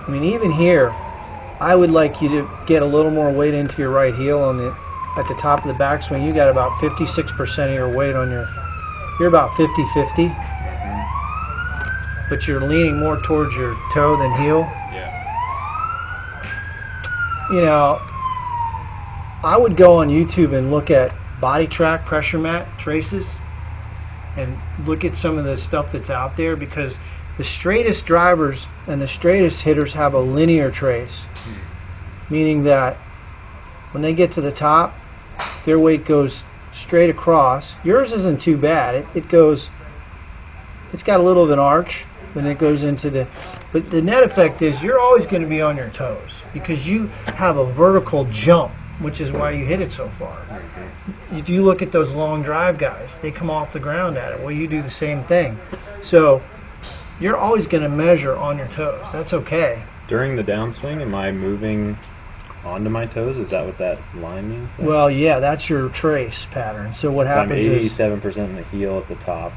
I mean, even here, I would like you to get a little more weight into your right heel at the top of the backswing. You got about 56% of your weight on you're about 50-50. But you're leaning more towards your toe than heel. Yeah. You know, I would go on YouTube and look at body track pressure mat traces and look at some of the stuff that's out there, because the straightest drivers and the straightest hitters have a linear trace, meaning that when they get to the top, their weight goes straight across. Yours isn't too bad. It's got a little of an arch, then it goes into but the net effect is you're always going to be on your toes because you have a vertical jump, which is why you hit it so far. If you look at those long drive guys, they come off the ground at it. Well, you do the same thing. So you're always going to measure on your toes. That's okay. During the downswing, am I moving onto my toes? Is that what that line means? Well, yeah, that's your trace pattern. So what happens is I'm 87% in the heel at the top.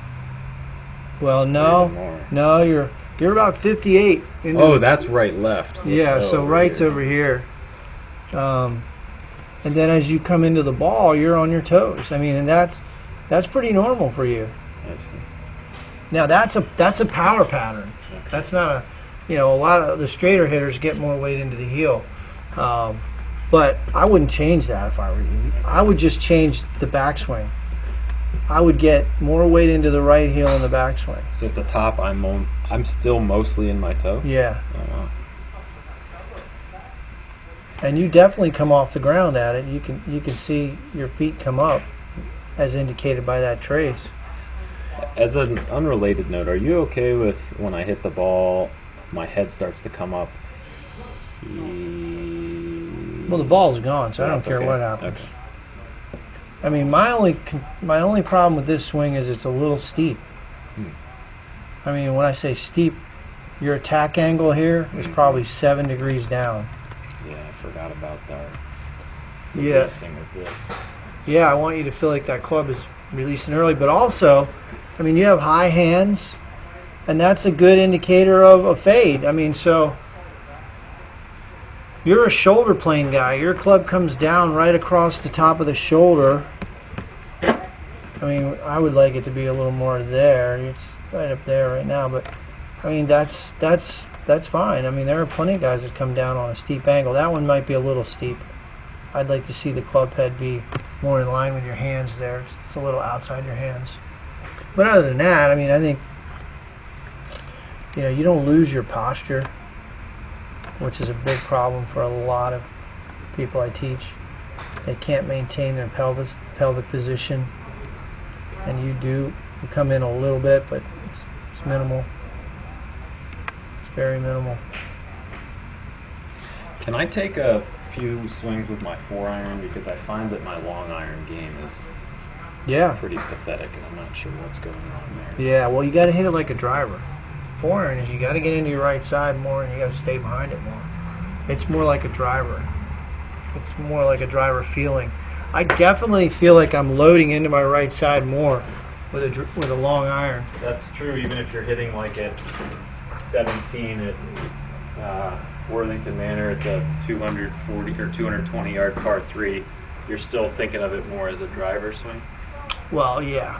Well, no, you're about 58. Oh, that's right, left. Yeah, so right's here. over here. And then as you come into the ball, you're on your toes. I mean, and that's pretty normal for you. I see. Now that's a power pattern. Okay. That's not a lot of the straighter hitters get more weight into the heel. But I wouldn't change that if I were you. I would just change the backswing. I would get more weight into the right heel in the backswing. So at the top, I'm still mostly in my toe? Yeah. Oh, wow. And you definitely come off the ground at it. You can see your feet come up, as indicated by that trace. As an unrelated note, are you okay with when I hit the ball, my head starts to come up? Well, the ball's gone, so I don't care okay. what happens. Okay. I mean, my only problem with this swing is it's a little steep. I mean, when I say steep, your attack angle here is probably 7 degrees down. Yeah, I forgot about that. Yeah. Messing with this. Yeah, I want you to feel like that club is releasing early, but also, I mean, you have high hands, and that's a good indicator of a fade. I mean, so you're a shoulder plane guy. Your club comes down right across the top of the shoulder. I mean, I would like it to be a little more there. It's right up there right now, but I mean, that's fine. I mean, there are plenty of guys that come down on a steep angle. That one might be a little steep. I'd like to see the club head be more in line with your hands there. It's a little outside your hands. But other than that, I mean, I think, you don't lose your posture, which is a big problem for a lot of people I teach. They can't maintain their pelvic position, and you come in a little bit, but it's minimal. It's very minimal. Can I take a few swings with my 4-iron, because I find that my long iron game is pretty pathetic, and I'm not sure what's going on there. Yeah, well, you got to hit it like a driver. 4-iron is you got to get into your right side more, and you got to stay behind it more. It's more like a driver. It's more like a driver feeling. I definitely feel like I'm loading into my right side more with a long iron. That's true, even if you're hitting like at 17 at Worthington Manor, it's a 240 or 220 yard par 3. You're still thinking of it more as a driver swing? Well, yeah.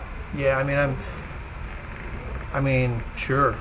I mean, sure.